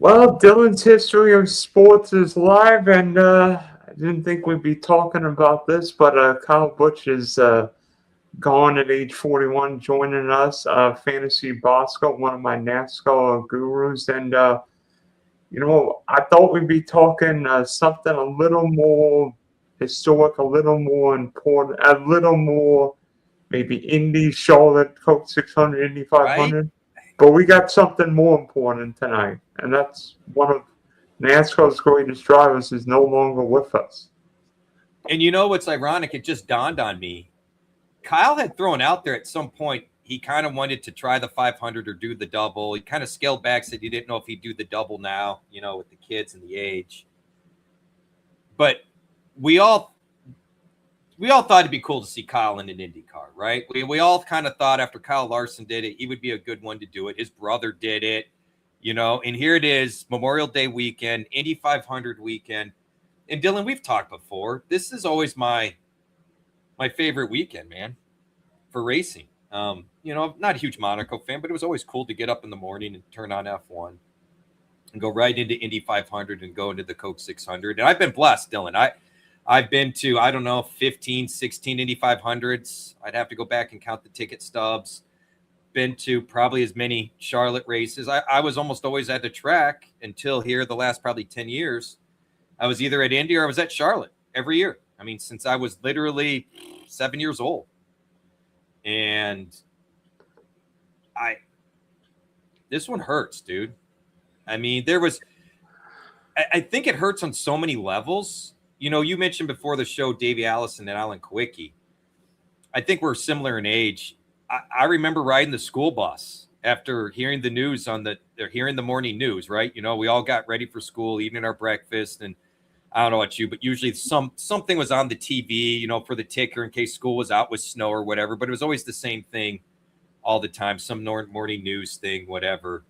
Well, Dylan's history of sports is live, and I didn't think we'd be talking about this, but Kyle Busch is gone at age 41, joining us. Fantasy Bosco, one of my NASCAR gurus, and I thought we'd be talking something a little more historic, a little more important, a little more maybe Indy, Charlotte, Coke 600, Indy Right? 500. But we got something more important tonight, and that's one of NASCAR's greatest drivers is no longer with us. And you know what's ironic? It just dawned on me. Kyle had thrown out there at some point he kind of wanted to try the 500 or do the double. He kind of scaled back, said he didn't know if he'd do the double now, with the kids and the age. But we all thought it'd be cool to see Kyle in an Indy car, right? We all kind of thought after Kyle Larson did it, he would be a good one to do it. His brother did it, and here it is, Memorial Day weekend, Indy 500 weekend. And Dylan, we've talked before. This is always my favorite weekend, man, for racing. I'm not a huge Monaco fan, but it was always cool to get up in the morning and turn on F1 and go right into Indy 500 and go into the Coke 600. And I've been blessed, Dylan. I've been to, 15, 16 Indy 500s. I'd have to go back and count the ticket stubs. Been to probably as many Charlotte races. I was almost always at the track until here the last probably 10 years. I was either at Indy or I was at Charlotte every year. I mean, since I was literally 7 years old. And this one hurts, dude. I mean, I think it hurts on so many levels. You mentioned before the show, Davey Allison and Alan Kwiecki. I think we're similar in age. I remember riding the school bus after hearing the news hearing the morning news, right? We all got ready for school, eating our breakfast, and I don't know about you, but usually something was on the TV, for the ticker in case school was out with snow or whatever. But it was always the same thing all the time, some morning news thing, whatever,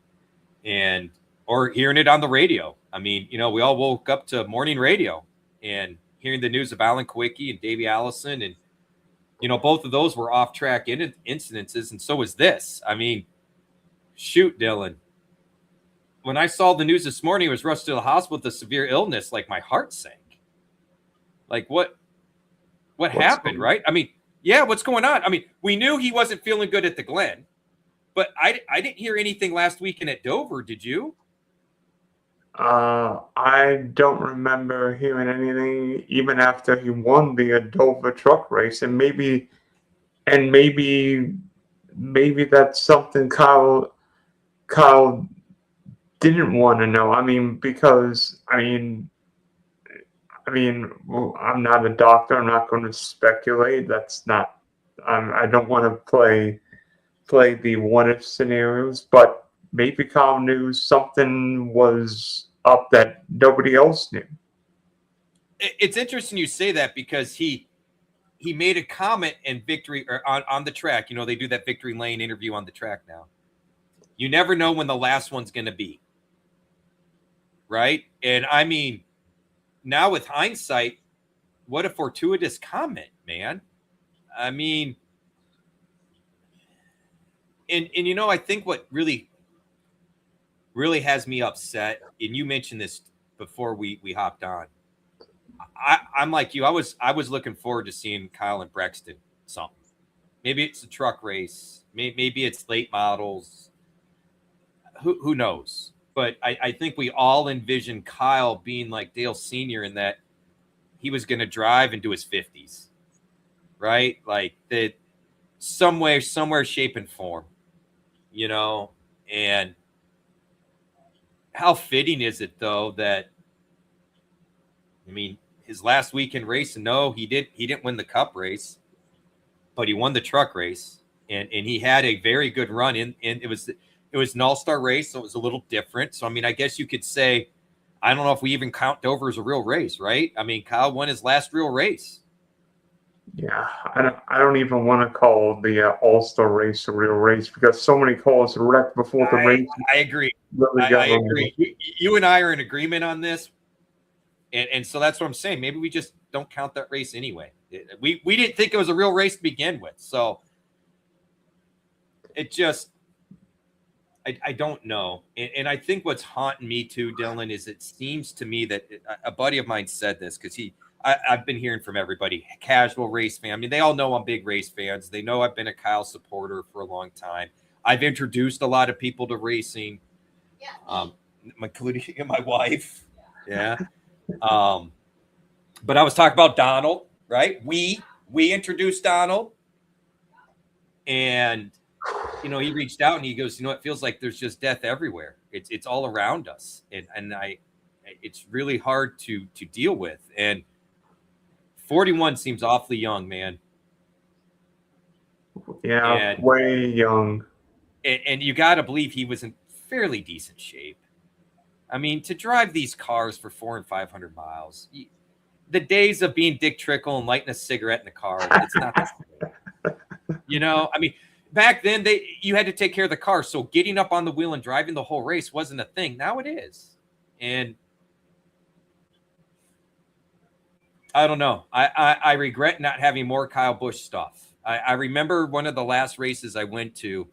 or hearing it on the radio. I mean, we all woke up to morning radio and hearing the news of Alan Kwiecki and Davey Allison, and both of those were off-track incidences, and so was this. I mean, shoot, Dylan. When I saw the news this morning, he was rushed to the hospital with a severe illness. Like, my heart sank. Like, what happened, right? I mean, yeah, what's going on? I mean, we knew he wasn't feeling good at the Glen, but I didn't hear anything last weekend at Dover. Did you? I don't remember hearing anything even after he won the Dover truck race, and maybe that's something Kyle didn't want to know. I mean, because well, I'm not a doctor. I'm not going to speculate. That's not. I don't want to play the what if scenarios, but maybe Kyle knew something was up that nobody else knew. It's interesting you say that because he made a comment in Victory or on the track. They do that Victory Lane interview on the track now. You never know when the last one's going to be. Right? And I mean, now with hindsight, what a fortuitous comment, man. I mean, and I think what really has me upset, and you mentioned this before we hopped on. I'm like you. I was looking forward to seeing Kyle and Brexton something. Maybe it's a truck race. Maybe it's late models. Who knows? But I think we all envisioned Kyle being like Dale Sr. in that he was going to drive into his 50s, right? Like that somewhere, shape and form, and how fitting is it though that, I mean, his last weekend race, no, he didn't win the cup race, but he won the truck race and he had a very good run in it was an all-star race, so it was a little different. So, I mean, I guess you could say, I don't know if we even count Dover as a real race, right? I mean, Kyle won his last real race. Yeah, I don't even want to call the all-star race a real race because so many calls wrecked before the race. I agree. I agree. You and I are in agreement on this. And so that's what I'm saying. Maybe we just don't count that race anyway. We didn't think it was a real race to begin with. So it just I don't know. And I think what's haunting me too, Dylan, is it seems to me that a buddy of mine said this because I've been hearing from everybody, casual race fan. I mean, they all know I'm big race fans. They know I've been a Kyle supporter for a long time. I've introduced a lot of people to racing, including my wife. Yeah. But I was talking about Donald, right? We introduced Donald, and he reached out and he goes, it feels like there's just death everywhere. It's all around us, and it's really hard to deal with. And 41 seems awfully young, man. Yeah, and, way young. And you got to believe he was in fairly decent shape. I mean, to drive these cars for 400 and 500 miles, the days of being Dick Trickle and lighting a cigarette in the car, it's not the same. I mean, back then you had to take care of the car, so getting up on the wheel and driving the whole race wasn't a thing. Now it is. And I don't know. I regret not having more Kyle Busch stuff. I remember one of the last races I went to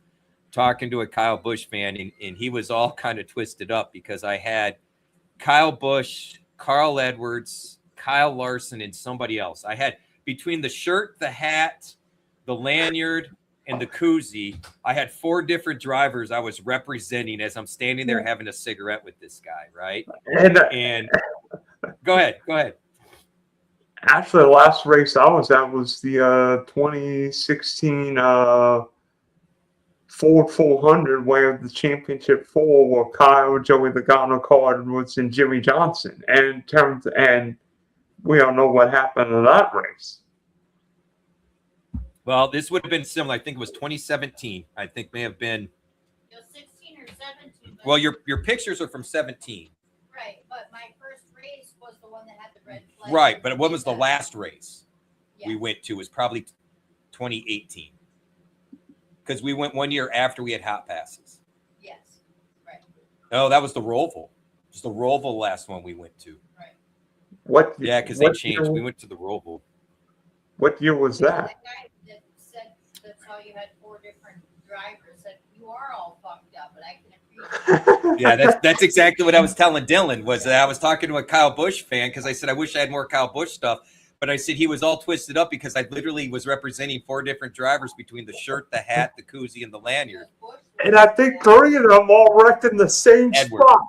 talking to a Kyle Busch fan, and he was all kind of twisted up because I had Kyle Busch, Carl Edwards, Kyle Larson, and somebody else. I had between the shirt, the hat, the lanyard, and the koozie, I had 4 different drivers I was representing as I'm standing there having a cigarette with this guy, right? And go ahead. Actually, the last race I was at was the 2016 Ford 400, where the championship 4 were Kyle, Joey Logano, Carl Edwards, and Jimmy Johnson. And we all know what happened in that race. Well, this would have been similar. I think it was 2017. I think may have been 16 or 17. Well, your pictures are from 17. Right, but my first race was the one that had the red flag. Right, but what was the last race we went to? Was probably 2018. Because we went 1 year after we had hot passes. Yes, right. Oh, that was the Roval. It was the Roval last one we went to. Right. Yeah, because they changed. We went to the Roval. What year was that? The guy that said that's how you had 4 different drivers said you are all fucked up, but I can appreciate it. Yeah, that's exactly what I was telling Dylan. Was that I was talking to a Kyle Busch fan because I said I wish I had more Kyle Busch stuff. But I said he was all twisted up because I literally was representing 4 different drivers between the shirt, the hat, the koozie, and the lanyard. And I think 3 of them all wrecked in the same spot.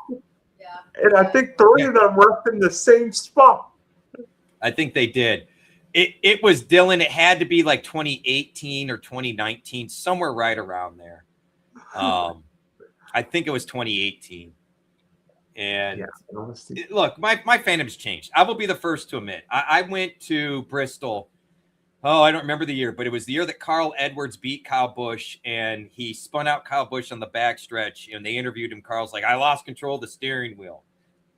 Yeah. And I think 3 of them wrecked in the same spot. I think they did. It was Dylan. It had to be like 2018 or 2019, somewhere right around there. I think it was 2018. And look, my fandom's changed. I will be the first to admit. I went to Bristol. Oh, I don't remember the year, but it was the year that Carl Edwards beat Kyle Busch, and he spun out Kyle Busch on the backstretch, and they interviewed him. Carl's like, I lost control of the steering wheel.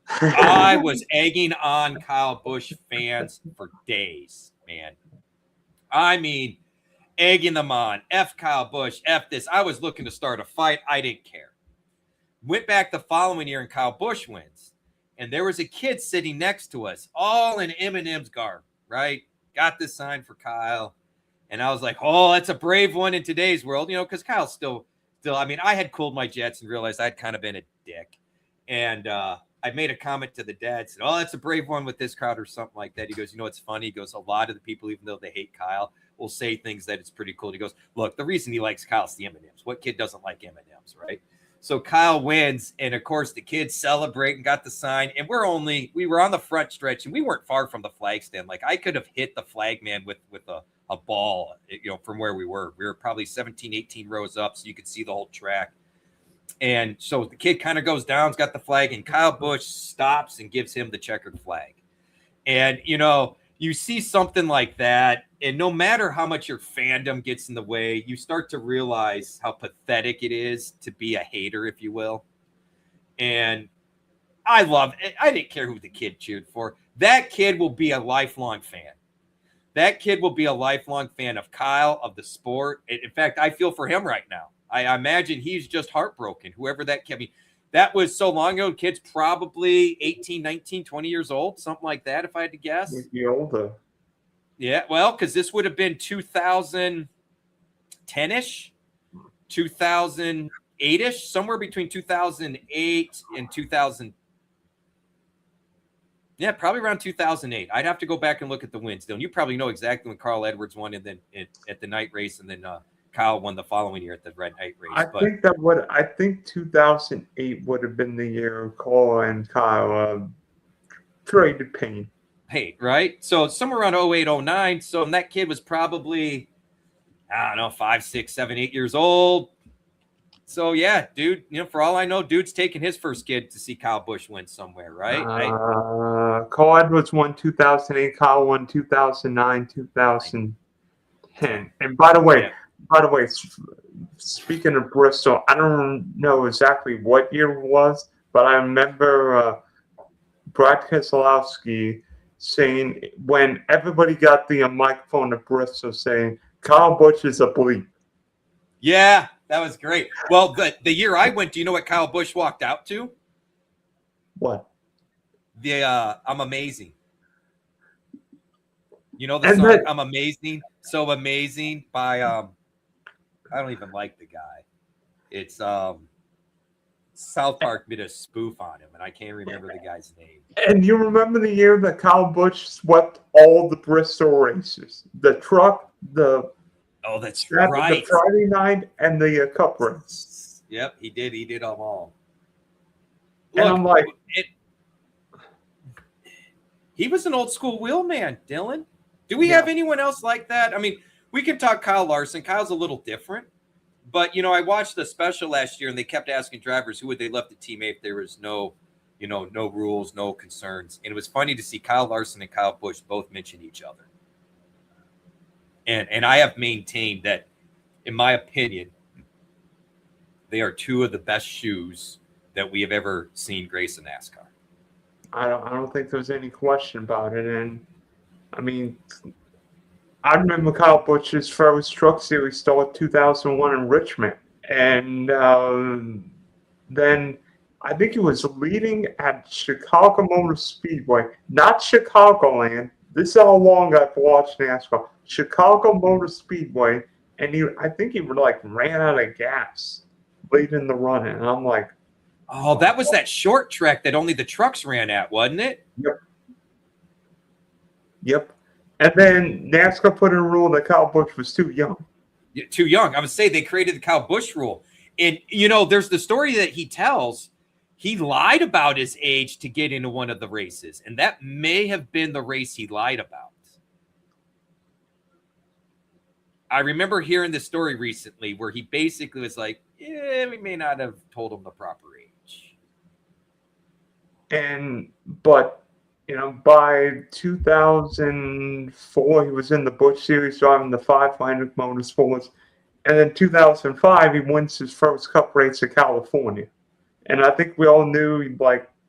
I was egging on Kyle Busch fans for days, man. I mean, egging them on. F Kyle Busch, F this. I was looking to start a fight. I didn't care. Went back the following year and Kyle Busch wins. And there was a kid sitting next to us, all in Eminem's garb, right? Got this sign for Kyle. And I was like, oh, that's a brave one in today's world, because Kyle's still, I mean, I had cooled my jets and realized I'd kind of been a dick. And I made a comment to the dad, said, oh, that's a brave one with this crowd or something like that. He goes, it's funny. He goes, a lot of the people, even though they hate Kyle, will say things that it's pretty cool. He goes, look, the reason he likes Kyle is the M&Ms. What kid doesn't like M&Ms, right? So Kyle wins, and of course the kids celebrate and got the sign. And we were on the front stretch, and we weren't far from the flag stand. Like I could have hit the flag man with a ball, from where we were. We were probably 17, 18 rows up, so you could see the whole track. And so the kid kind of goes down, has got the flag, and Kyle Busch stops and gives him the checkered flag. And, you see something like that, and no matter how much your fandom gets in the way, you start to realize how pathetic it is to be a hater, if you will. And I didn't care who the kid cheered for. That kid will be a lifelong fan. That kid will be a lifelong fan of Kyle, of the sport. In fact, I feel for him right now. I imagine he's just heartbroken, whoever that kid. I mean, that was so long ago. Kid's probably 18, 19, 20 years old, something like that, if I had to guess. Maybe older. Yeah, well, because this would have been 2010-ish, 2000. 2008-ish, somewhere between 2008 and 2000. Yeah, probably around 2008. I'd have to go back and look at the wins. Dylan, you probably know exactly when Carl Edwards won, and then at the night race, and then Kyle won the following year at the red night race. I think 2008 would have been the year Cole and Kyle traded pain. Hey, right? So somewhere around 08, 09. So that kid was probably, I don't know, 5, 6, 7, 8 years old. So yeah, dude, for all I know, dude's taking his first kid to see Kyle Busch win somewhere, right? Cole Edwards won 2008, Kyle won 2009, 2010. And by the way, speaking of Bristol, I don't know exactly what year it was, but I remember Brad Keselowski saying when everybody got the microphone at Bristol saying Kyle Busch is a bleep. Yeah, that was great. Well, the year I went, do you know what Kyle Busch walked out to? What? The I'm amazing. You know the song I'm Amazing, So Amazing by I don't even like the guy. It's South Park did a spoof on him, and I can't remember the guy's name. And you remember the year that Kyle Busch swept all the Bristol races? The truck, that's right. The Friday night and the Cup race. Yep, he did. He did them all. And I'm like, he was an old school wheelman, Dylan. Do we have anyone else like that? I mean, we can talk Kyle Larson. Kyle's a little different. But, I watched the special last year, and they kept asking drivers who would they love to teammate if there was no rules, no concerns. And it was funny to see Kyle Larson and Kyle Busch both mention each other. And I have maintained that, in my opinion, they are two of the best shoes that we have ever seen grace in NASCAR. I don't think there's any question about it. And, I mean, I remember Kyle Busch's first Truck Series start 2001 in Richmond. And then I think he was leading at Chicago Motor Speedway, not Chicagoland. This is how long I've watched NASCAR. Chicago Motor Speedway, and I think he ran out of gas late in the run. And I'm like, oh, that was that short track that only the trucks ran at, wasn't it? Yep. And then NASCAR put in a rule that Kyle Busch was too young. Too young. I would say they created the Kyle Busch rule. And, there's the story that he tells. He lied about his age to get into one of the races. And that may have been the race he lied about. I remember hearing this story recently where he basically was like, yeah, we may not have told him the proper age. But by 2004, he was in the Busch Series driving the 500 Motorsports. And in 2005, he wins his first Cup race in California. And I think we all knew,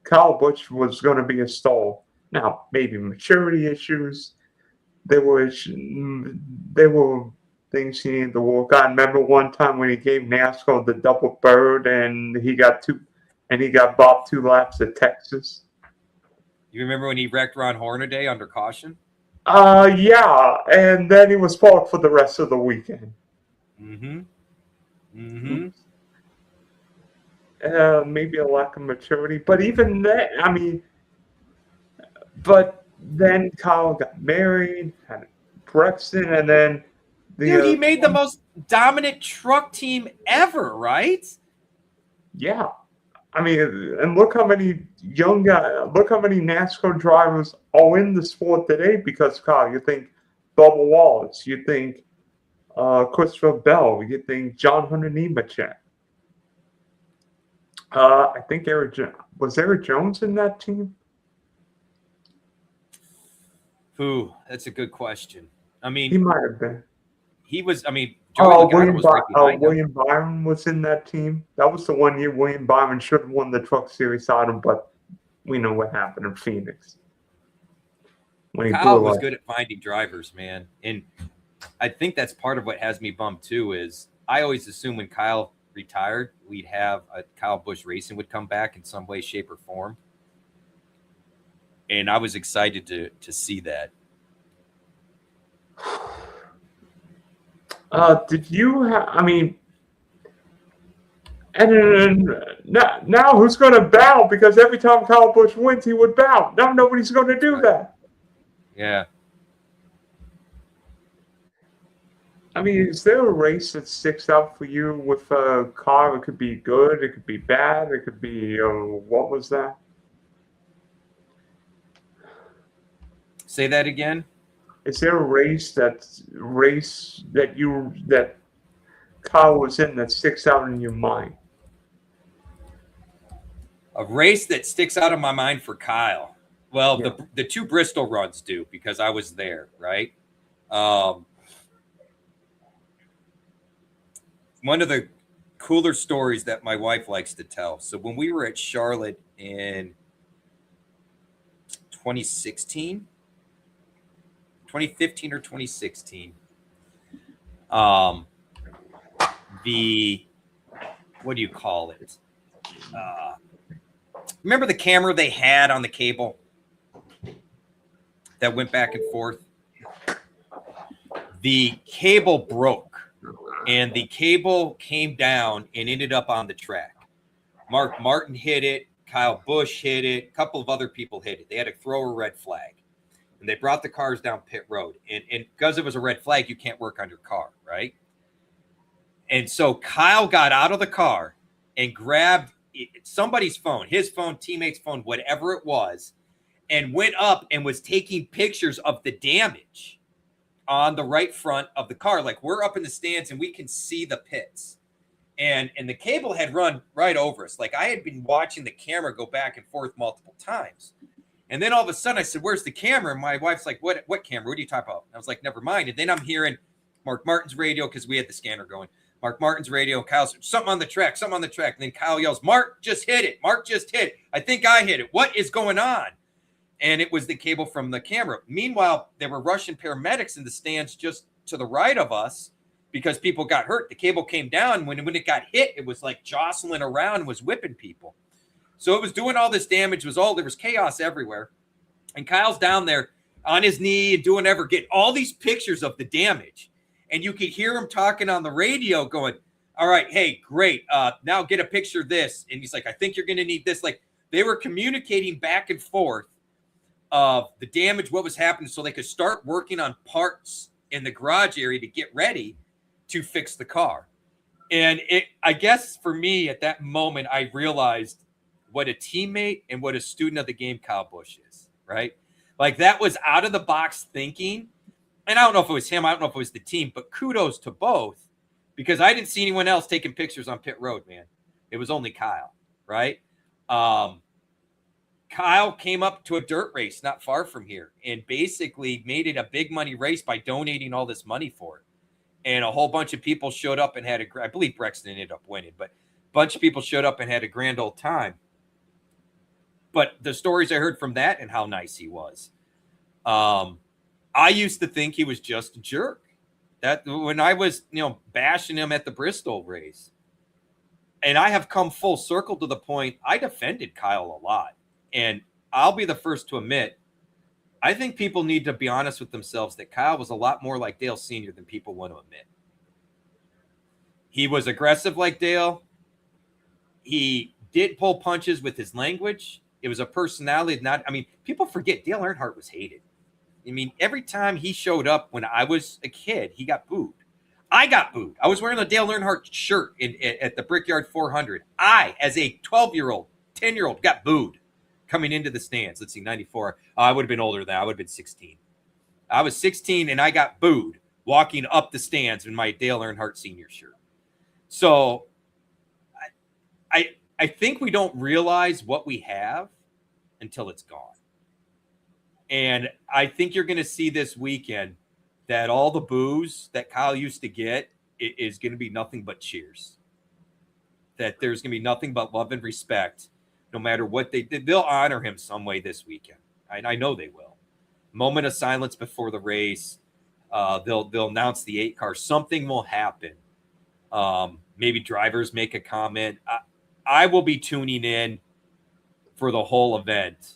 Kyle Busch was going to be a star. Now, maybe maturity issues. There were things he needed to work on. I remember one time when he gave NASCAR the double bird, and he got bopped 2 laps at Texas. You remember when he wrecked Ron Hornaday under caution? Yeah, and then he was parked for the rest of the weekend. Maybe a lack of maturity, but even then, but then Kyle got married, had Brexton, and then he made the most dominant truck team ever, right? Yeah. And look how many NASCAR drivers are in the sport today because of Kyle. You think Bubba Wallace, you think Christopher Bell, you think John Hunter Nemechek. I think Eric Jones in that team? Ooh, that's a good question. He might have been. He was. Joey Logano was right behind William Byron was in that team. That was the one year William Byron should have won the Truck Series title, but we know what happened in Phoenix. Kyle was good at finding drivers, man, and I think that's part of what has me bummed too. Is I always assume when Kyle retired, we'd have a Kyle Busch Racing would come back in some way, shape, or form, and I was excited to see that. Did you have? And then now who's going to bow? Because every time Kyle Busch wins, he would bow. Now nobody's going to do that. Yeah. I mean, is there a race that sticks out for you with a car? It could be good, it could be bad, it could be, what was that? Say that again. Is there a race that Kyle was in that sticks out in your mind? A race that sticks out of my mind for Kyle. Well, Yeah. the two Bristol runs do, because I was there, right? One of the cooler stories that my wife likes to tell. So when we were at Charlotte in 2015 or 2016, what do you call it? Remember the camera they had on the cable that went back and forth? The cable broke, and the cable came down and ended up on the track. Mark Martin hit it. Kyle Busch hit it. A couple of other people hit it. They had to throw a red flag, and they brought the cars down pit road. And because it was a red flag, you can't work on your car, right? And so Kyle got out of the car and grabbed somebody's phone, his phone, teammate's phone, whatever it was, and went up and was taking pictures of the damage on the right front of the car. Like, we're up in the stands and we can see the pits. And the cable had run right over us. Like, I had been watching the camera go back and forth multiple times. And then all of a sudden I said, "Where's the camera?" And my wife's like, what camera? What are you talking about? And I was like, never mind. And then I'm hearing Mark Martin's radio, because we had the scanner going. Mark Martin's radio, Kyle's something on the track. And then Kyle yells, "Mark just hit it. Mark just hit it. I think I hit it. What is going on?" And it was the cable from the camera. Meanwhile, there were Russian paramedics in the stands just to the right of us because people got hurt. The cable came down. When it got hit, it was like jostling around and was whipping people. So it was doing all this damage. There was chaos everywhere. And Kyle's down there on his knee and doing getting all these pictures of the damage. And you could hear him talking on the radio going, "All right, hey, great. Now get a picture of this." And he's like, "I think you're going to need this." Like, they were communicating back and forth of the damage, what was happening, so they could start working on parts in the garage area to get ready to fix the car. And I guess for me at that moment, I realized what a teammate and what a student of the game Kyle Busch is, right? Like, that was out of the box thinking. And I don't know if it was him, I don't know if it was the team, but kudos to both, because I didn't see anyone else taking pictures on pit road, man. It was only Kyle, right? Kyle came up to a dirt race not far from here and basically made it a big money race by donating all this money for it. And a whole bunch of people showed up and I believe Brexton ended up winning, but a bunch of people showed up and had a grand old time. But the stories I heard from that and how nice he was, I used to think he was just a jerk. That when I was, bashing him at the Bristol race, and I have come full circle to the point I defended Kyle a lot. And I'll be the first to admit, I think people need to be honest with themselves that Kyle was a lot more like Dale Sr. than people want to admit. He was aggressive like Dale. He did pull punches with his language. It was a personality. People forget Dale Earnhardt was hated. Every time he showed up when I was a kid, he got booed. I got booed. I was wearing a Dale Earnhardt shirt at the Brickyard 400. I, as a 12-year-old, 10-year-old, got booed coming into the stands. Let's see, 94. I would have been older than that. I would have been 16. I was 16, and I got booed walking up the stands in my Dale Earnhardt Sr. shirt. So I think we don't realize what we have until it's gone. And I think you're going to see this weekend that all the boos that Kyle used to get is going to be nothing but cheers. That there's going to be nothing but love and respect, no matter what they did. They'll honor him some way this weekend. I know they will. Moment of silence before the race. They'll announce the 8 car. Something will happen. Maybe drivers make a comment. I will be tuning in for the whole event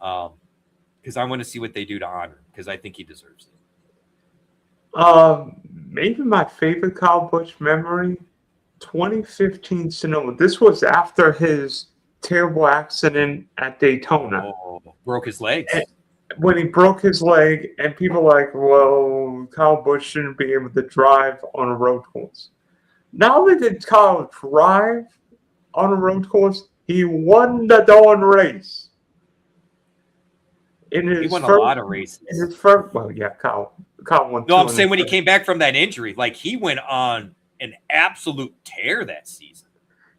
because I want to see what they do to honor him, because I think he deserves it. Maybe my favorite Kyle Busch memory 2015 Sonoma. This was after his terrible accident at Daytona. Oh, broke his legs. And when he broke his leg, and people were like, well, Kyle Busch shouldn't be able to drive on a road course. Not only did Kyle drive on a road course, he won the darn race. He won a lot of races. In his first, well, yeah, Kyle won. No, I'm saying when he came back from that injury, like he went on an absolute tear that season.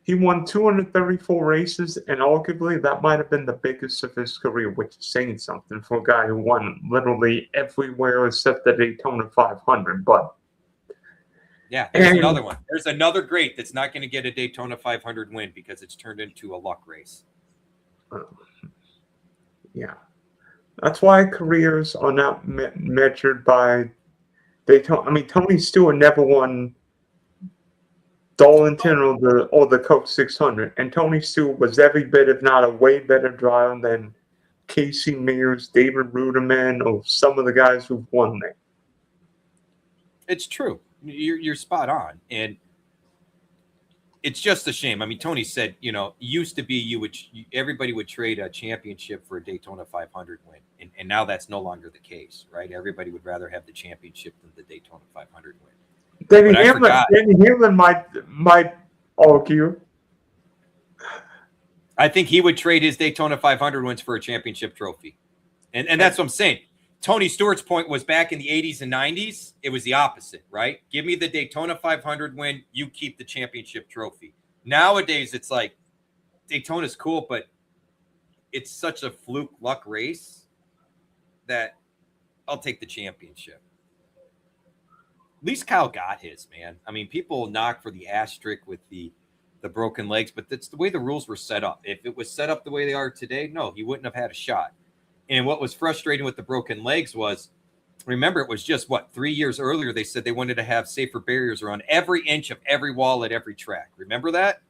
He won 234 races, and arguably that might have been the biggest of his career, which is saying something for a guy who won literally everywhere except the Daytona 500. But yeah, there's another one. There's another great that's not going to get a Daytona 500 win because it's turned into a luck race. Yeah. That's why careers are not measured by Daytona. I mean, Tony Stewart never won Darlington or the Coke 600, and Tony Stewart was every bit, if not a way better driver than Casey Mears, David Ruderman, or some of the guys who've won there. It's true. You're spot on, and it's just a shame. I mean, Tony said, used to be everybody would trade a championship for a Daytona 500 win, and now that's no longer the case, right? Everybody would rather have the championship than the Daytona 500 win. Danny Hamlin might argue. I think he would trade his Daytona 500 wins for a championship trophy, and that's what I'm saying. Tony Stewart's point was back in the 80s and 90s, it was the opposite, right? Give me the Daytona 500 win, you keep the championship trophy. Nowadays, it's like Daytona's cool, but it's such a fluke luck race that I'll take the championship. At least Kyle got his, man. I mean, people knock for the asterisk with the broken legs, but that's the way the rules were set up. If it was set up the way they are today, no, he wouldn't have had a shot. And what was frustrating with the broken legs was, remember, it was just, 3 years earlier, they said they wanted to have safer barriers around every inch of every wall at every track. Remember that?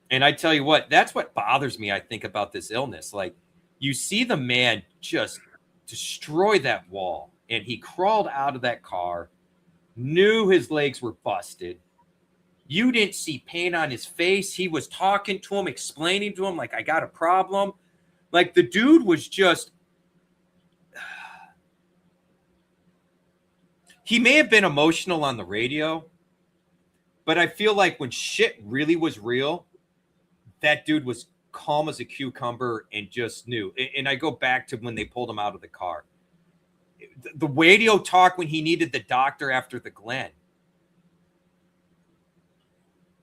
And I tell you what, that's what bothers me, I think, about this illness. Like, you see the man just destroy that wall, and he crawled out of that car, knew his legs were busted. You didn't see pain on his face. He was talking to him, explaining to him, like, I got a problem. Like, the dude was just, he may have been emotional on the radio, but I feel like when shit really was real, that dude was calm as a cucumber and just knew. And I go back to when they pulled him out of the car. The radio talk when he needed the doctor after the Glen.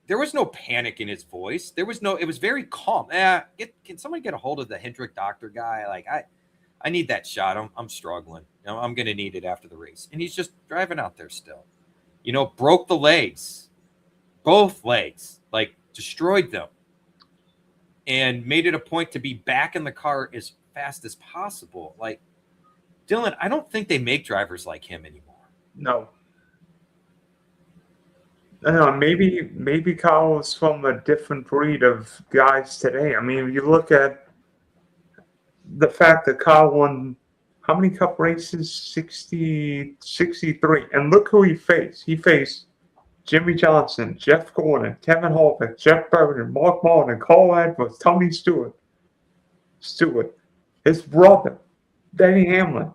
There was no panic in his voice. It was very calm. Can somebody get a hold of the Hendrick doctor guy? Like, I need that shot. I'm struggling. I'm going to need it after the race. And he's just driving out there still. Broke the legs. Both legs. Like, destroyed them. And made it a point to be back in the car as fast as possible. Like, Dylan, I don't think they make drivers like him anymore. No. I don't know, maybe Kyle is from a different breed of guys today. I mean, if you look at the fact that Kyle won how many cup races? 63. And look who he faced. He faced Jimmy Johnson, Jeff Gordon, Kevin Harvick, Jeff Burton, Mark Martin, Carl Edwards, Tony Stewart, his brother, Denny Hamlin.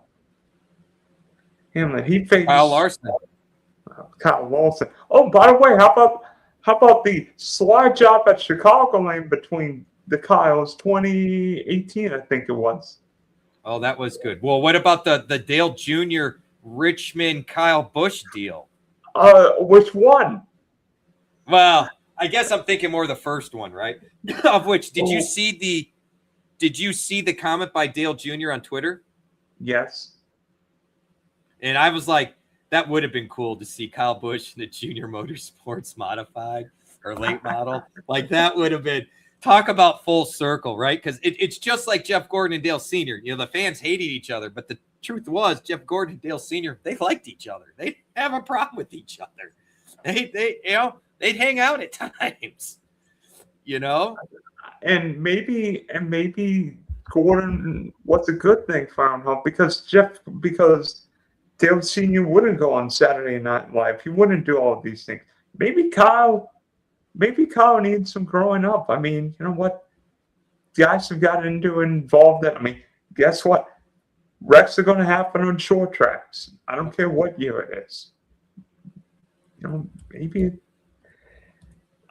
He faced Kyle Larson. Oh, by the way, how about the slide job at Chicagoland between the Kyles 2018, I think it was. Oh, that was good. Well, what about the Dale Jr. Richmond Kyle Busch deal? Which one? Well, I guess I'm thinking more of the first one, right? Of which did you see the comment by Dale Jr. on Twitter? Yes. And I was like, that would have been cool to see Kyle Busch in the Junior Motorsports modified or late model. Like, that would have been, talk about full circle, right? Because it's just like Jeff Gordon and Dale Sr. The fans hated each other, but the truth was Jeff Gordon and Dale Sr., they liked each other. They didn't have a problem with each other. They'd hang out at times, And maybe Gordon was a good thing for him, because Dale Sr. wouldn't go on Saturday Night Live. He wouldn't do all of these things. Maybe Kyle needs some growing up. I mean, you know what? Guys have gotten involved in. I mean, guess what? Wrecks are going to happen on short tracks. I don't care what year it is. You know, maybe.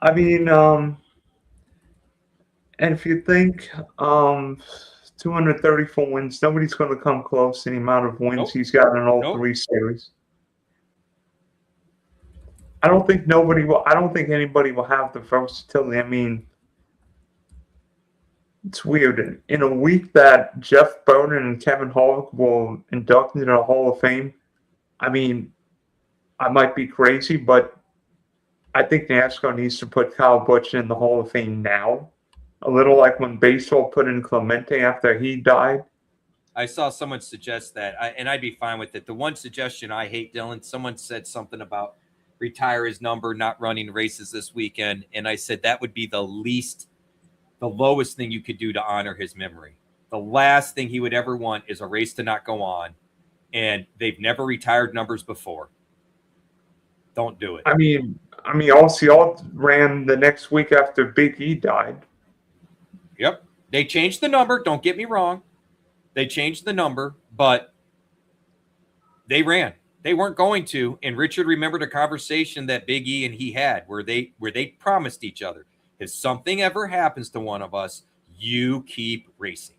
I mean, and if you think 234 wins, nobody's going to come close to the amount of wins he's got in all three series. I don't think anybody will have the versatility. I mean, it's weird. In a week that Jeff Bowden and Kevin Harvick will induct into the Hall of Fame, I mean, I might be crazy, but I think NASCAR needs to put Kyle Busch in the Hall of Fame now. A little like when baseball put in Clemente after he died. I saw someone suggest that, and I'd be fine with it. The one suggestion I hate, Dylan, someone said something about retire his number, not running races this weekend. And I said that would be the lowest thing you could do to honor his memory. The last thing he would ever want is a race to not go on. And they've never retired numbers before. Don't do it. I mean, all ran the next week after Big E died. Yep. They changed the number. Don't get me wrong. They changed the number, but they ran. They weren't going to. And Richard remembered a conversation that Big E and he had where they promised each other, if something ever happens to one of us, you keep racing.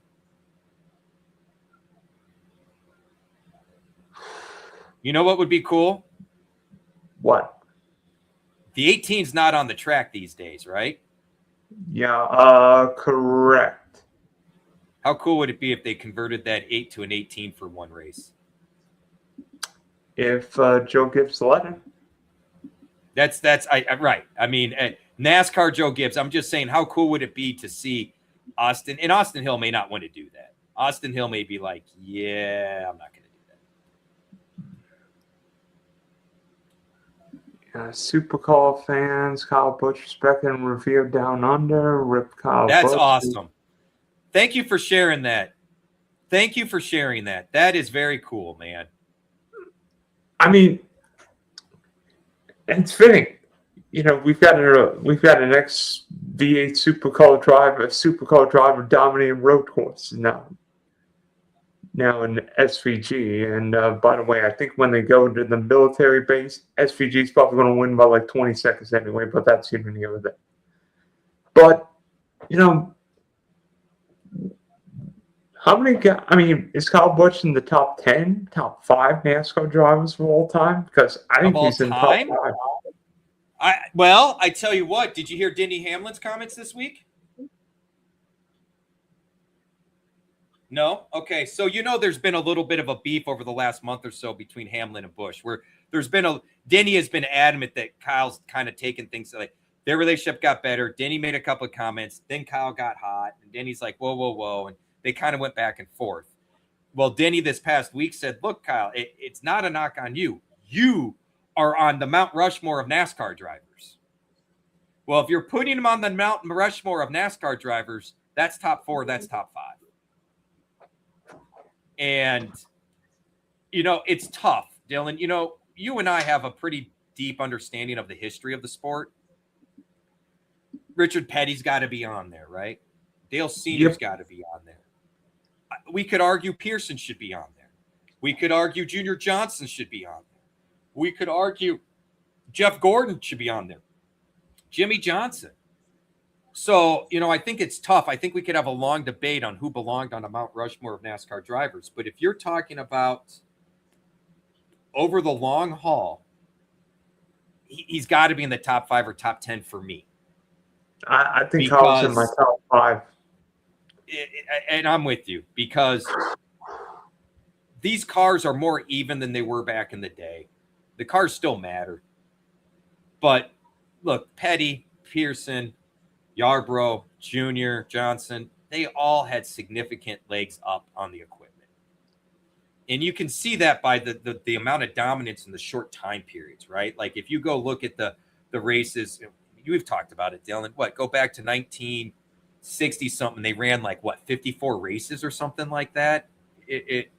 You know what would be cool? What? The 18's not on the track these days, right? Yeah, correct. How cool would it be if they converted that 8 to an 18 for one race? If Joe Gibbs let him. That's right. I mean, NASCAR Joe Gibbs. I'm just saying, how cool would it be to see Austin? And Austin Hill may not want to do that. Austin Hill may be like, yeah, I'm not going to do that. Supercar fans, Kyle Busch respected and revered down under. Rip Kyle That's Busch. awesome. Thank you for sharing that. Thank you for sharing that. That is very cool, man. I mean, it's fitting. You know, we've got an ex V8 supercar driver dominating road courses now in SVG. And by the way, I think when they go to the military base, SVG is probably going to win by like 20 seconds anyway, but that's even the other day. But, you know, how many guys? I mean, is Kyle Busch in the top 10, top 5 NASCAR drivers of all time? Because I think he's in the top 5. I tell you what, did you hear Denny Hamlin's comments this week? No? Okay. So, you know, there's been a little bit of a beef over the last month or so between Hamlin and Busch, where Denny has been adamant that Kyle's kind of taken things like their relationship got better. Denny made a couple of comments. Then Kyle got hot. And Denny's like, whoa, whoa, whoa. And they kind of went back and forth. Well, Denny this past week said, look, Kyle, it's not a knock on you. You are on the Mount Rushmore of NASCAR drivers. Well, if you're putting them on the Mount Rushmore of NASCAR drivers, that's top 4, that's top 5. And, you know, it's tough, Dylan. You know, you and I have a pretty deep understanding of the history of the sport. Richard Petty's got to be on there, right? Dale Sr.'s got to be on there. We could argue Pearson should be on there. We could argue Junior Johnson should be on there. We could argue Jeff Gordon should be on there. Jimmy Johnson. So, you know, I think it's tough. I think we could have a long debate on who belonged on a Mount Rushmore of NASCAR drivers. But if you're talking about over the long haul, he's got to be in the top 5 or top 10 for me. I think Kyle's in my top 5. And I'm with you because these cars are more even than they were back in the day. The cars still matter. But look, Petty, Pearson, Yarbrough, Junior, Johnson, they all had significant legs up on the equipment. And you can see that by the amount of dominance in the short time periods, right? Like if you go look at the races, we've talked about it, Dylan. Go back to 1960 something. They ran like 54 races or something like that.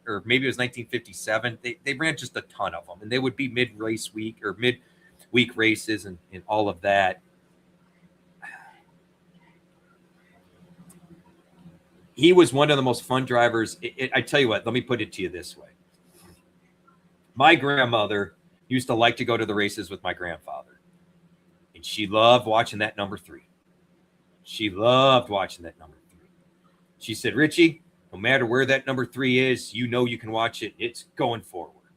or maybe it was 1957. They ran just a ton of them, and they would be mid-race week or mid-week races and all of that. He was one of the most fun drivers. I tell you what, let me put it to you this way. My grandmother used to like to go to the races with my grandfather, and she loved watching that number 3. She loved watching that number 3. She said, Richie, no matter where that number 3 is, you know you can watch it. It's going forward.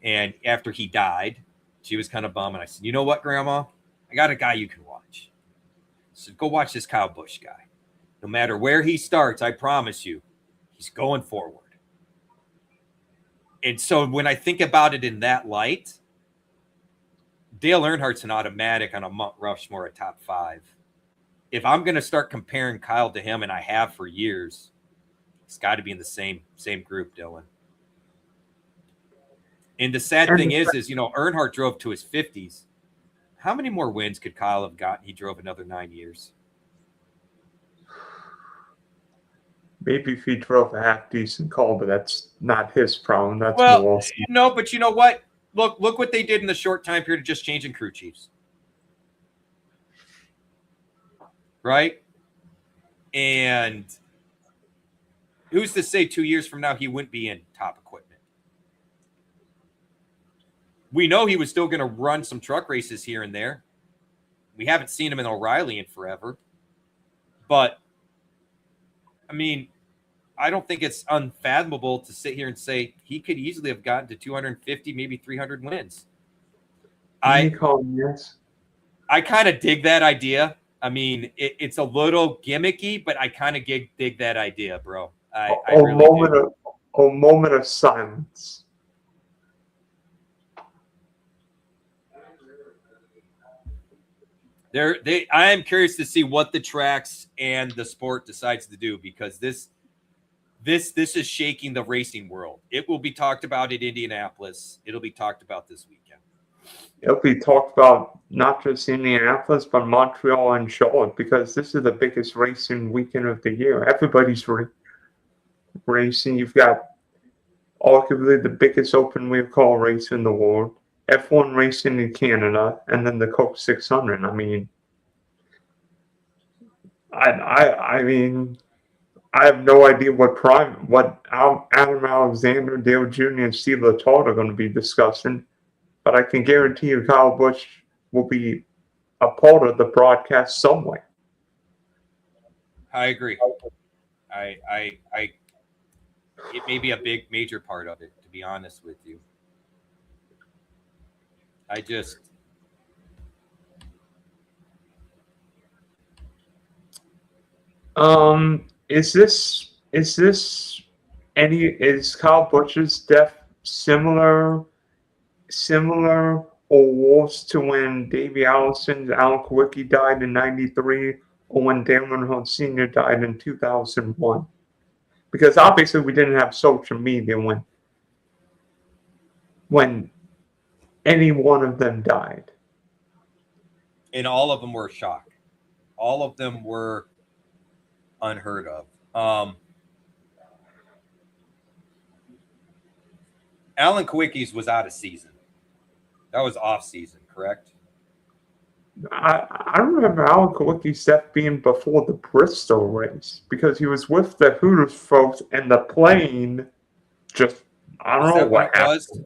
And after he died, she was kind of bummed. And I said, you know what, Grandma? I got a guy you can watch. I said, go watch this Kyle Busch guy. No matter where he starts, I promise you, he's going forward. And so when I think about it in that light, Dale Earnhardt's an automatic on a Mount Rushmore at top 5. If I'm going to start comparing Kyle to him, and I have for years, it's got to be in the same group, Dylan. And the sad thing is, Earnhardt drove to his 50s. How many more wins could Kyle have gotten? He drove another 9 years. Maybe if he drove a half-decent car, but that's not his problem. That's no, but you know what? Look what they did in the short time period of just changing crew chiefs. Right? And who's to say 2 years from now he wouldn't be in top equipment? We know he was still going to run some truck races here and there. We haven't seen him in O'Reilly in forever. But, I mean, I don't think it's unfathomable to sit here and say he could easily have gotten to 250, maybe 300 wins. I kind of dig that idea. I mean, it's a little gimmicky, but I kind of dig that idea, bro. I really do. A moment of silence. I am curious to see what the tracks and the sport decides to do, because this is shaking the racing world. It will be talked about at Indianapolis. It'll be talked about this weekend. It'll be talked about not just Indianapolis, but Montreal and Charlotte, because this is the biggest racing weekend of the year. Everybody's racing. You've got arguably the biggest open wheel car race in the world, F1 racing in Canada, and then the Coke 600. I mean, I mean, I have no idea what Adam Alexander, Dale Jr., and Steve Letarte are going to be discussing, but I can guarantee you Kyle Busch will be a part of the broadcast somewhere. I agree. It may be a major part of it, to be honest with you. Is Kyle Busch's death similar or worse to when Davey Allison's Alan Kulwicki died in 93, or when Dale Earnhardt Sr. died in 2001? Because obviously we didn't have social media when any one of them died. And all of them were a shock. All of them were unheard of. Alan Kulwicki's was out of season. That was off season, correct? I remember Alan Kulwicki's death being before the Bristol race, because he was with the Hooters folks and the plane just, I don't know what happened.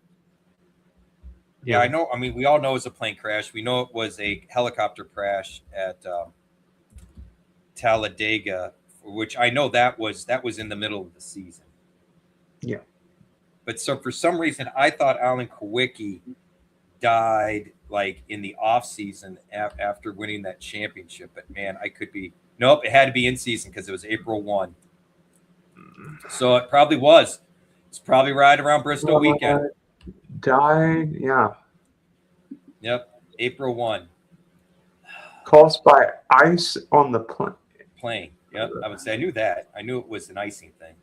Yeah, I know. I mean, we all know it was a plane crash. We know it was a helicopter crash at Talladega, which I know that was in the middle of the season. Yeah. But so for some reason, I thought Alan Kulwicki died like in the off season after winning that championship. But man, I could be. Nope, it had to be in season because it was April 1. So it probably was. It's probably right around Bristol weekend. Died, yeah. Yep, April 1. Caused by ice on the plane. Yep, I would say I knew that. I knew it was an icing thing.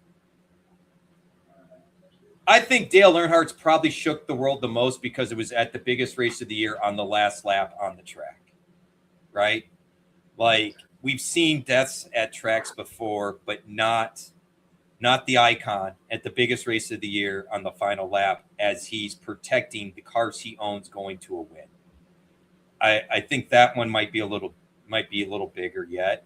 I think Dale Earnhardt's probably shook the world the most because it was at the biggest race of the year on the last lap on the track, right? Like, we've seen deaths at tracks before, but not not the icon, at the biggest race of the year on the final lap as he's protecting the cars he owns going to a win. I think that one might be a little bigger yet.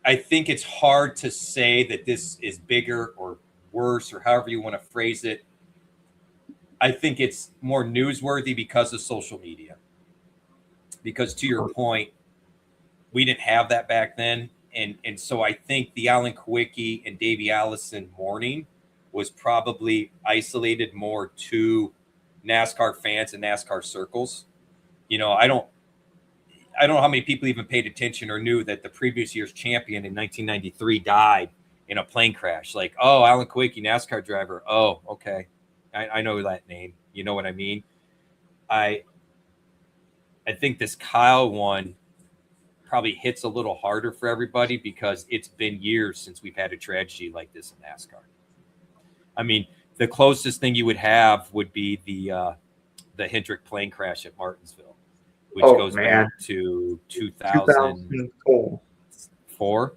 I think it's hard to say that this is bigger or worse or however you want to phrase it. I think it's more newsworthy because of social media. Because to your point, we didn't have that back then. And so I think the Alan Kwiecki and Davey Allison mourning was probably isolated more to NASCAR fans and NASCAR circles. You know, I don't know how many people even paid attention or knew that the previous year's champion in 1993 died in a plane crash. Like, oh, Alan Kwiecki, NASCAR driver. Oh, okay. I know that name. You know what I mean? I think this Kyle one probably hits a little harder for everybody because it's been years since we've had a tragedy like this in NASCAR. I mean, the closest thing you would have would be the Hendrick plane crash at Martinsville, which goes back to 2004.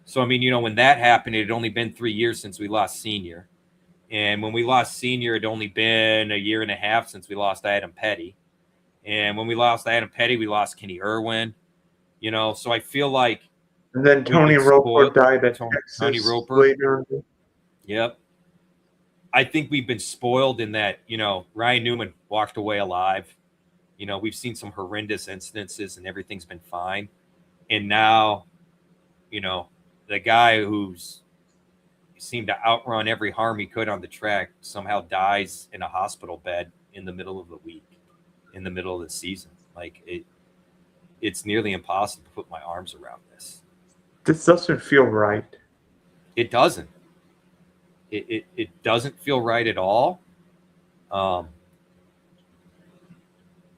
So, I mean, you know, when that happened, it had only been 3 years since we lost Senior. And when we lost Senior, it had only been a year and a half since we lost Adam Petty. And when we lost Adam Petty, we lost Kenny Irwin. You know, so I feel like. And then Tony Roper died at Texas Tony Roper. Later. Yep. I think we've been spoiled in that, you know, Ryan Newman walked away alive. You know, we've seen some horrendous incidences and everything's been fine. And now, you know, the guy who's seemed to outrun every harm he could on the track somehow dies in a hospital bed in the middle of the week, in the middle of the season. Like it's nearly impossible to put my arms around this. This doesn't feel right. It doesn't. It doesn't feel right at all. And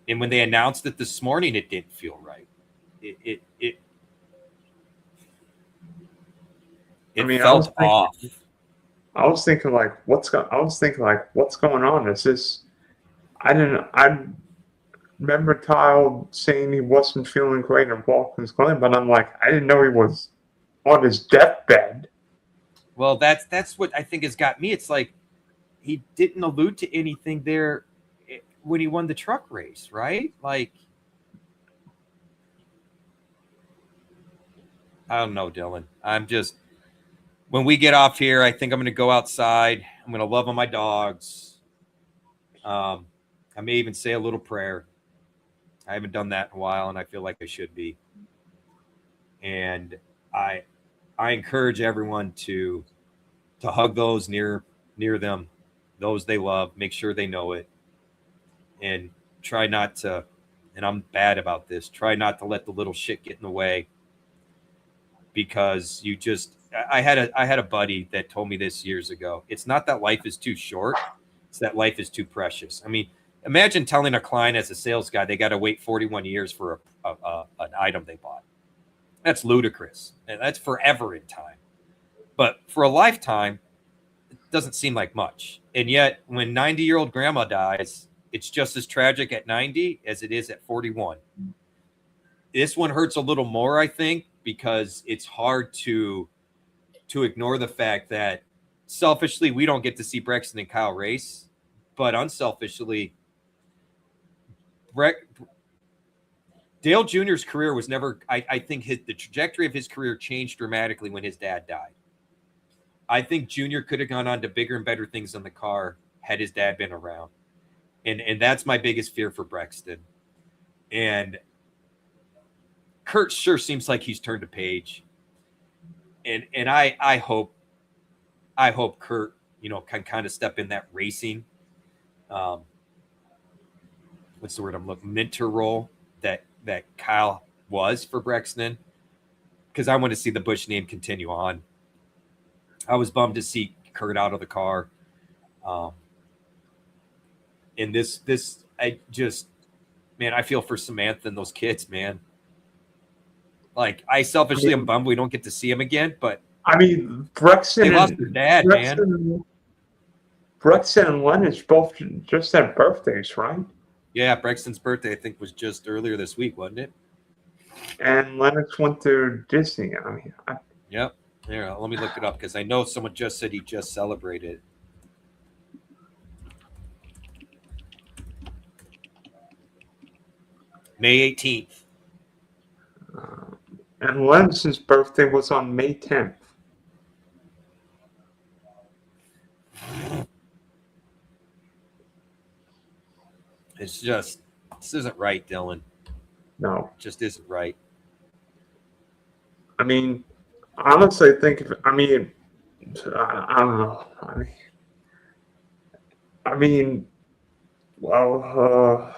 when they announced it this morning, it didn't feel right. It felt off. I was thinking like, what's going on? Is this? I remember Kyle saying he wasn't feeling great in Watkins Glen, but I'm like, I didn't know he was on his deathbed. Well, that's what I think has got me. It's like he didn't allude to anything there when he won the truck race, right? Like, I don't know, Dylan. I'm just, when we get off here, I think I'm going to go outside. I'm going to love on my dogs. I may even say a little prayer. I haven't done that in a while, and I feel like I should be. And I encourage everyone to hug those near them, those they love. Make sure they know it, and try not to. And I'm bad about this. Try not to let the little shit get in the way, because you just. I had a buddy that told me this years ago. It's not that life is too short; it's that life is too precious. I mean, imagine telling a client as a sales guy they got to wait 41 years for an item they bought. That's ludicrous, and that's forever in time. But for a lifetime, it doesn't seem like much. And yet, when 90-year-old grandma dies, it's just as tragic at 90 as it is at 41. This one hurts a little more, I think, because it's hard to ignore the fact that selfishly we don't get to see Brexton and Kyle race, but unselfishly, Dale Jr.'s career was never, I think the trajectory of his career changed dramatically when his dad died. I think Jr. could have gone on to bigger and better things in the car had his dad been around. And that's my biggest fear for Brexton. And Kurt sure seems like he's turned a page. And I hope Kurt, you know, can kind of step in that racing, what's the word I'm looking, mentor role that Kyle was for Brexton, because I want to see the Busch name continue on. I was bummed to see Kurt out of the car. And this, I just, man, I feel for Samantha and those kids, man. Like, I selfishly am bummed we don't get to see him again, but I mean, Brexton lost their dad, man. Brexton and Lennox both just had birthdays, right? Yeah, Brexton's birthday, I think, was just earlier this week, wasn't it? And Lennox went to Disney. I mean, Yep. Here, let me look it up because I know someone just said he just celebrated. May 18th. And Lenz's birthday was on May 10th. It's just, this isn't right, Dylan. No. It just isn't right. I mean, honestly, I think, I don't know. Well,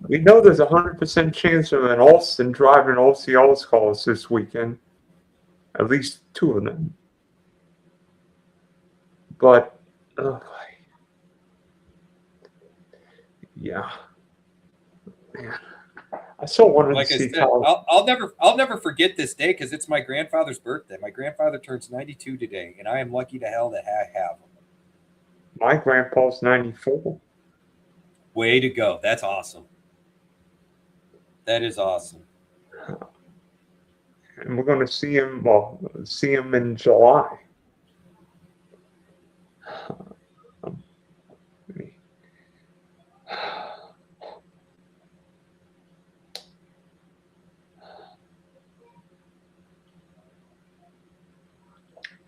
we know there's 100% chance of an Austin driving OCL's calls this weekend. At least 2 of them. But, yeah. Man. I still wanted Like to I see said, Kyle. I'll never forget this day because it's my grandfather's birthday. My grandfather turns 92 today, and I am lucky to hell to have him. My grandpa's 94. Way to go! That's awesome. That is awesome. And we're going to see him in July.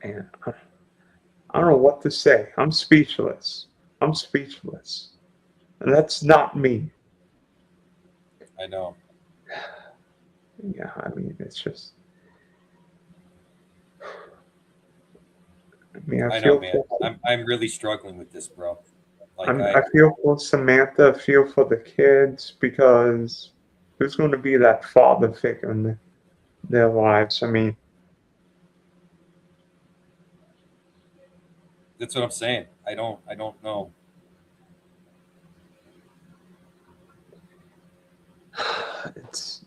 And I don't know what to say. I'm speechless. And that's not me. I know. Yeah, I mean, it's just. I know, man. I'm really struggling with this, bro. Like I feel for Samantha. I feel for the kids because who's going to be that father figure in their lives? I mean, that's what I'm saying. I don't know. it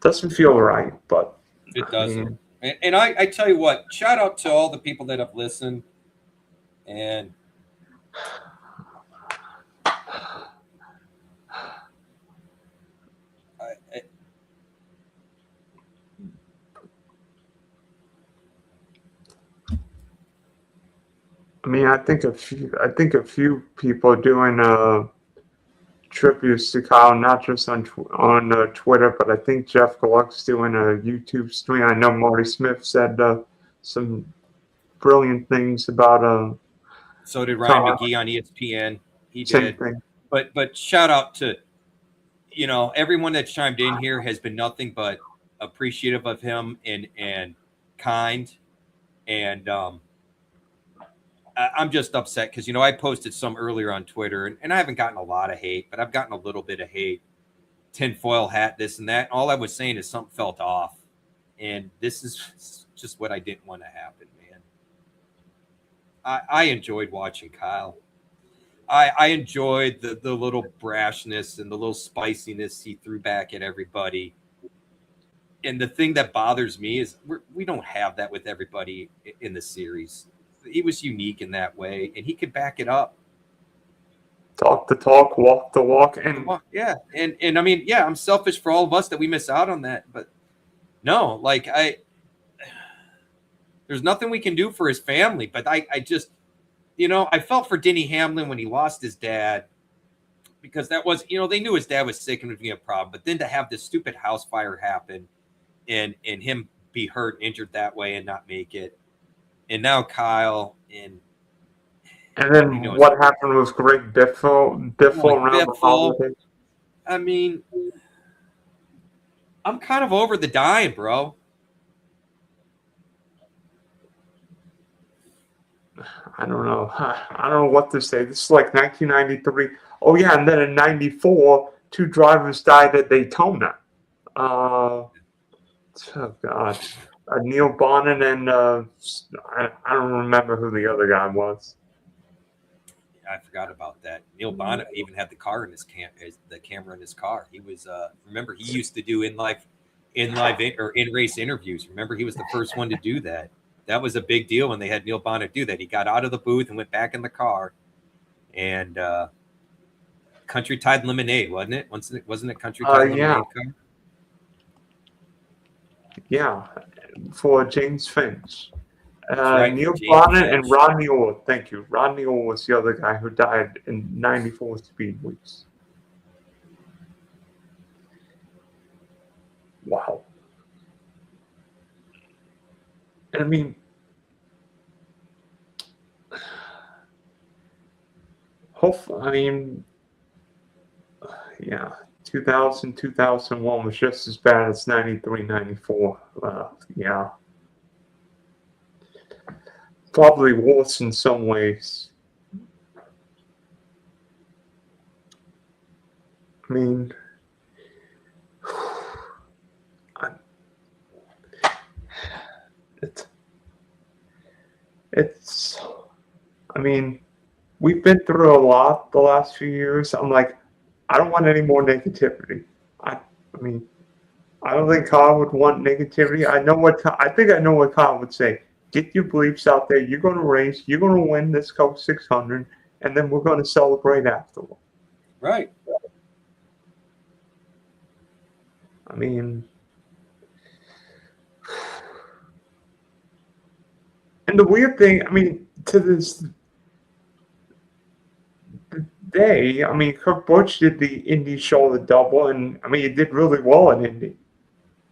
doesn't feel right, but It doesn't. And I tell you what, shout out to all the people that have listened. And I think a few people are doing tributes to Kyle, not just on Twitter, but I think Jeff Gluck's doing a YouTube stream. I know Marty Smith said some brilliant things about so did Ryan Kyle. McGee on ESPN. He Same did. thing. But shout out to, everyone that's chimed in here has been nothing but appreciative of him and kind. And I'm just upset because, I posted some earlier on Twitter and I haven't gotten a lot of hate, but I've gotten a little bit of hate. Tinfoil hat, this and that. All I was saying is something felt off. And this is just what I didn't want to happen, man. I enjoyed watching Kyle. I enjoyed the little brashness and the little spiciness he threw back at everybody. And the thing that bothers me is we don't have that with everybody in the series. He was unique in that way, and he could back it up. Talk the talk, walk the walk, and yeah, and I mean, yeah, I'm selfish for all of us that we miss out on that, but no, like there's nothing we can do for his family. But I just, I felt for Denny Hamlin when he lost his dad, because that was, they knew his dad was sick and would be a problem. But then to have this stupid house fire happen, and him be hurt, injured that way, and not make it, and now Kyle and then what happened with Greg Biffle around the holidays? I mean, I'm kind of over the dying, bro. I don't know. I don't know what to say. This is like 1993. Oh yeah, and then in '94, 2 drivers died at Daytona. Oh God, Neil Bonnet and I don't remember who the other guy was. I forgot about that. Neil Bonnet even had the car in the camera in his car. He was remember he used to do in race interviews. Remember, he was the first one to do that. That was a big deal when they had Neil Bonnet do that. He got out of the booth and went back in the car, and Country Tide Lemonade, wasn't it? Wasn't it Country Tide Lemonade car? Yeah, for James Finch. That's right. Neil James Bonnet and Finch. Rodney Orr. Thank you. Rodney Orr was the other guy who died in 94 speed weeks. Wow. I mean, hopefully, I mean, yeah, 2000, 2001 was just as bad as 93, 94. Yeah. Probably worse in some ways. I mean, it's, it's, I mean, we've been through a lot the last few years. I'm like, I don't want any more negativity. I mean, I don't think Kyle would want negativity. I think I know what Kyle would say. Get your beliefs out there. You're going to race. You're going to win this Coke 600, and then we're going to celebrate afterward. Right. I mean, and the weird thing, I mean, to this day, I mean, Kurt Busch did the Indy show, the double, and I mean, he did really well in Indy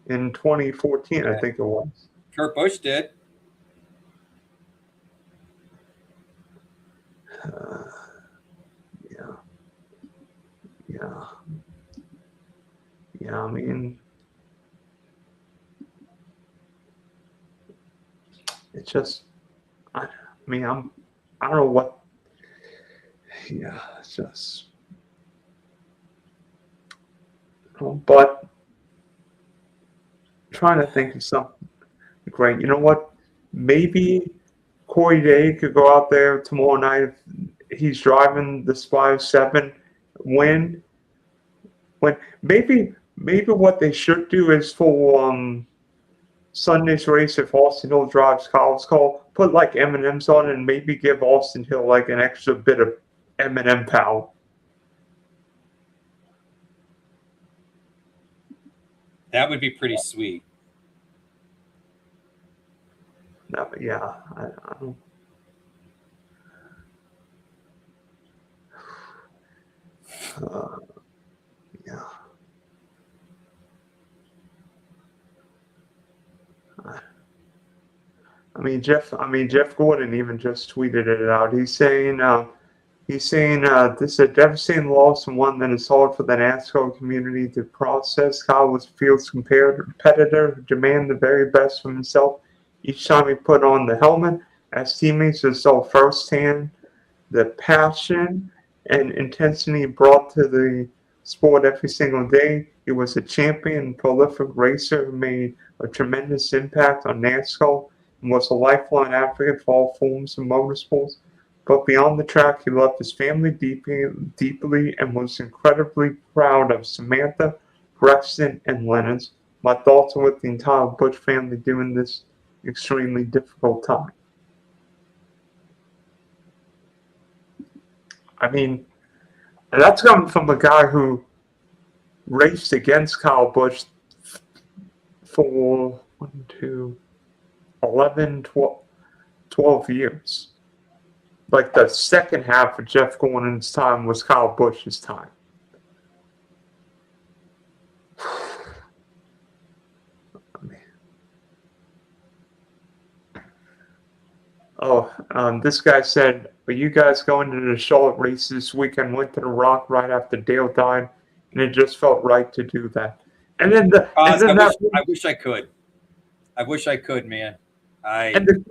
in 2014, I think it was. Kurt Busch did. Yeah. Yeah. Yeah, I mean, it's just, I mean, I don't know what, yeah, it's just, but trying to think of something great. You know what? Maybe Corey Day could go out there tomorrow night if he's driving the Spy 7, win. When maybe what they should do is for Sunday's race, if Austin Hill drives Kyle's call, put like M&M's on and maybe give Austin Hill like an extra bit of M&M power. That would be pretty sweet. No, yeah, I don't. Yeah. Jeff Gordon even just tweeted it out. He's saying this is a devastating loss and one that is hard for the NASCAR community to process. Kyle was a fierce competitor who demanded the very best from himself each time he put on the helmet. As teammates who saw firsthand the passion and intensity brought to the sport every single day. He was a champion and prolific racer who made a tremendous impact on NASCAR and was a lifelong advocate for all forms of motorsports. But beyond the track, he loved his family deeply and was incredibly proud of Samantha, Braxton, and Lennox. My thoughts are with the entire Busch family during this extremely difficult time. I mean, that's coming from a guy who raced against Kyle Busch for 11, 12 years. Like the second half of Jeff Gordon's time was Kyle Busch's time. This guy said, "Are you guys going to the Charlotte race this weekend? Went to the Rock right after Dale died, and it just felt right to do that." And then I wish I could. I wish I could, man. And the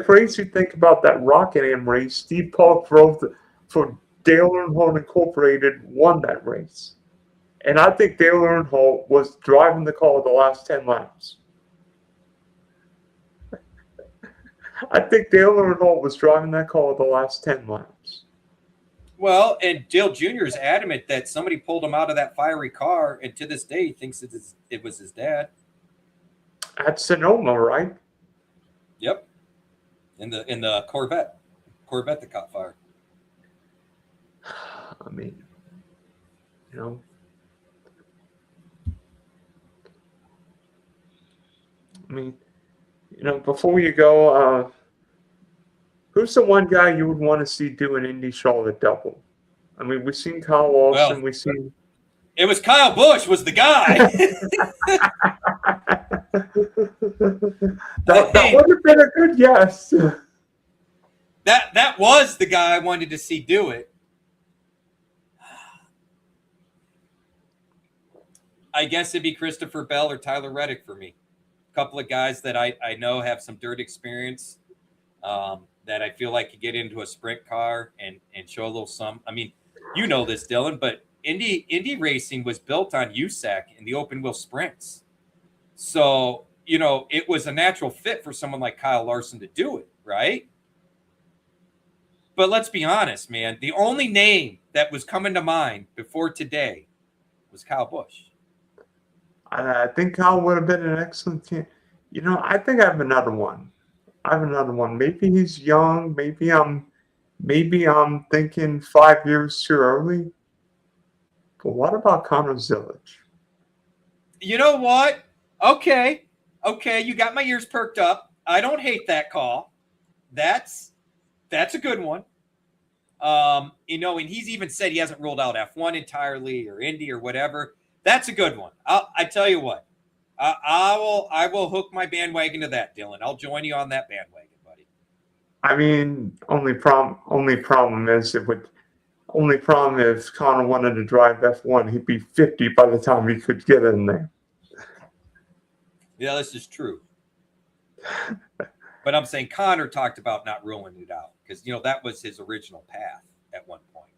crazy thing about that Rockingham race, Steve Paul drove for Dale Earnhardt Incorporated, won that race. And I think Dale Earnhardt was driving the car the last 10 laps. I think Dale Earnhardt was driving that car the last 10 laps. Well, and Dale Jr. is adamant that somebody pulled him out of that fiery car, and to this day, he thinks it was his dad. At Sonoma, right? Yep. In the Corvette that caught fire. I mean, you know, mean, before you go, who's the one guy you would want to see do an Indy Charlotte double? I mean, we've seen Kyle Larson, Well, we've seen. it was Kyle Busch was the guy. that would have been a good yes. That was the guy I wanted to see do it. I guess it'd be Christopher Bell or Tyler Reddick for me. A couple of guys that I know have some dirt experience, that I feel like could get into a sprint car and show a little some. I mean, you know this, Dylan, but Indy racing was built on USAC in the open wheel sprints. So, it was a natural fit for someone like Kyle Larson to do it, right? But let's be honest, man. The only name that was coming to mind before today was Kyle Busch. I think Kyle would have been an excellent team. I think I have another one. Maybe he's young. Maybe I'm thinking 5 years too early. But what about Connor Zillage? You know what? Okay, you got my ears perked up. I don't hate that call. That's a good one. And he's even said he hasn't ruled out F1 entirely or Indy or whatever. That's a good one. I tell you what, I will hook my bandwagon to that, Dylan. I'll join you on that bandwagon, buddy. I mean, only problem is if Connor wanted to drive F1, he'd be 50 by the time he could get in there. Yeah, this is true. But I'm saying Connor talked about not ruling it out because, that was his original path at one point.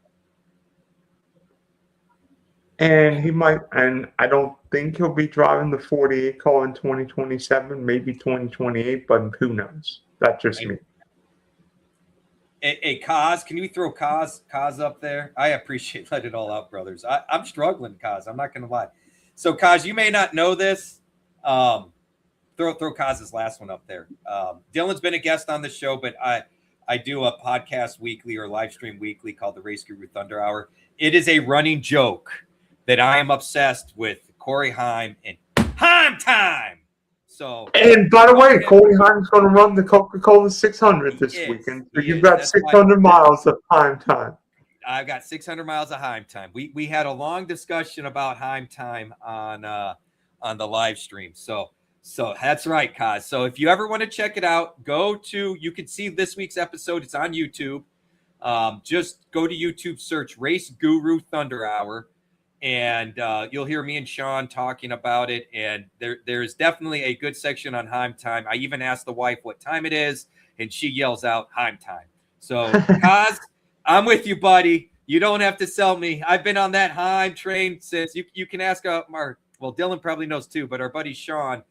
And I don't think he'll be driving the 48 car in 2027, maybe 2028, but who knows? That's just me. Hey, Kaz, can you throw Kaz up there? I appreciate let it all out, brothers. I'm struggling, Kaz. I'm not going to lie. So, Kaz, you may not know this. Throw Kaz's last one up there. Dylan's been a guest on the show, but I do a podcast weekly or live stream weekly called the Race Guru Thunder Hour. It is a running joke that I am obsessed with Corey Heim and Heim time. So, and by the way, Corey Heim's going to run the Coca-Cola 600 this weekend. So you've got 600 miles of Heim time. I've got 600 miles of Heim time. We had a long discussion about Heim time on the live stream. So that's right, Kaz. So if you ever want to check it out, you can see this week's episode. It's on YouTube. Just go to YouTube, search Race Guru Thunder Hour, and you'll hear me and Sean talking about it. And there's definitely a good section on Heim time. I even asked the wife what time it is, and she yells out Heim time. So, Kaz, I'm with you, buddy. You don't have to sell me. I've been on that Heim train since you can ask Mark. Well, Dylan probably knows too, but our buddy Sean,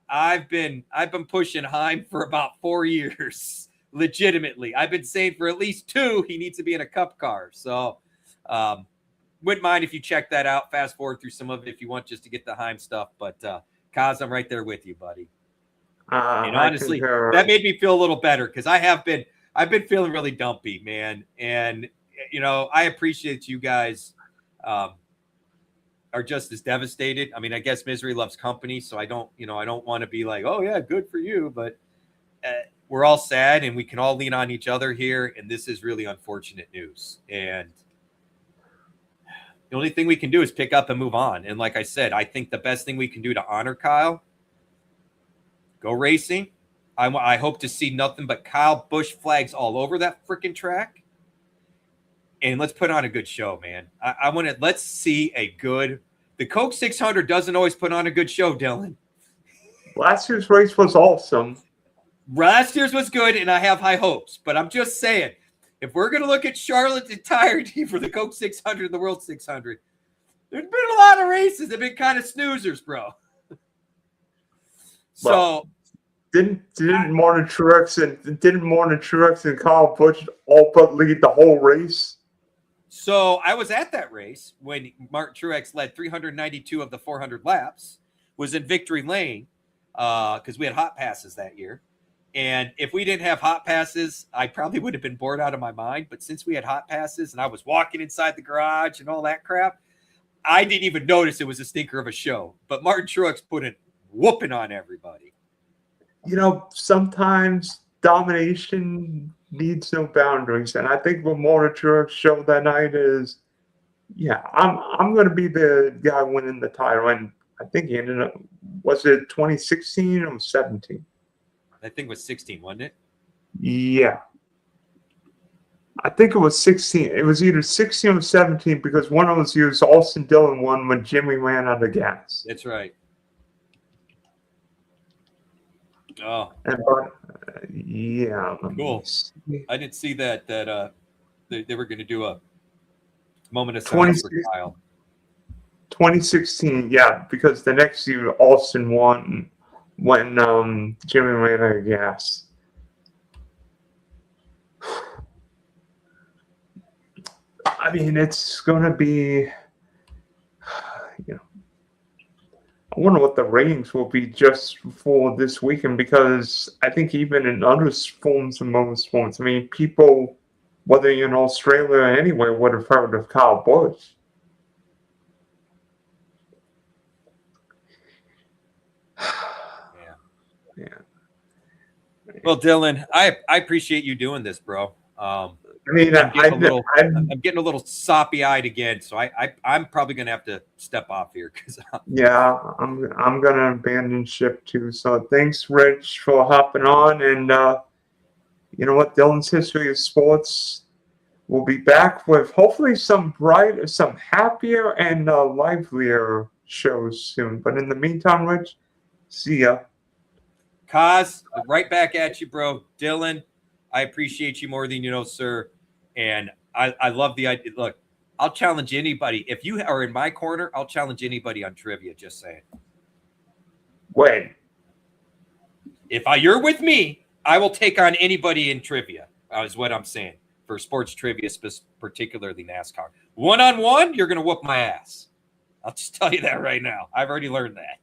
I've been pushing Heim for about 4 years. Legitimately. I've been saying for at least 2 he needs to be in a cup car. So wouldn't mind if you check that out. Fast forward through some of it if you want just to get the Heim stuff. But Kaz, I'm right there with you, buddy. And honestly, that made me feel a little better because I've been feeling really dumpy, man. And I appreciate you guys are just as devastated. I mean, I guess misery loves company, so I don't want to be like, oh yeah, good for you, but we're all sad and we can all lean on each other here. And this is really unfortunate news. And the only thing we can do is pick up and move on. And like I said, I think the best thing we can do to honor Kyle, go racing. I hope to see nothing but Kyle Busch flags all over that freaking track. And let's put on a good show, man. Let's see the Coke 600 doesn't always put on a good show, Dylan. Last year's race was awesome. Last year's was good, and I have high hopes. But I'm just saying, if we're going to look at Charlotte's entirety for the Coke 600 and the World 600, there's been a lot of races that have been kind of snoozers, bro. So didn't Martin Truex and Kyle Busch all but lead the whole race? So I was at that race when Martin Truex led 392 of the 400 laps, was in victory lane because we had hot passes that year. And if we didn't have hot passes, I probably would have been bored out of my mind. But since we had hot passes and I was walking inside the garage and all that crap, I didn't even notice it was a stinker of a show. But Martin Truex put a whooping on everybody. sometimes domination needs no boundaries, and I think what Motor Truck showed that night is, yeah, I'm going to be the guy winning the title, and I think he ended up, was it 2016 or 17? I think it was 16, wasn't it? Yeah. I think it was 16. It was either 16 or 17 because one of those years Austin Dillon won when Jimmy ran out of gas. That's right. Oh, And yeah, cool. I didn't see that they were going to do a moment of silence for Kyle. 2016, yeah, because the next year Austin won when Jimmy ran out of gas. I mean, it's going to be, I wonder what the ratings will be just for this weekend, because I think even in other forms of motorsports, I mean, people, whether you're in Australia or anywhere, would have heard of Kyle Busch. Yeah. Well, Dylan, I appreciate you doing this, bro. I mean, I'm getting a little soppy-eyed again, so I'm probably gonna have to step off here because yeah, I'm gonna abandon ship too. So thanks, Rich, for hopping on, and you know what, Dylan's History of Sports will be back with hopefully some happier and livelier shows soon. But in the meantime, Rich, see ya. Kaz, right back at you, bro. Dylan, I appreciate you more than you know, sir. And I love the idea. Look, I'll challenge anybody. If you are in my corner, I'll challenge anybody on trivia, just saying. When? If you're with me, I will take on anybody in trivia, is what I'm saying, for sports trivia, particularly NASCAR. One-on-one, you're going to whoop my ass. I'll just tell you that right now. I've already learned that.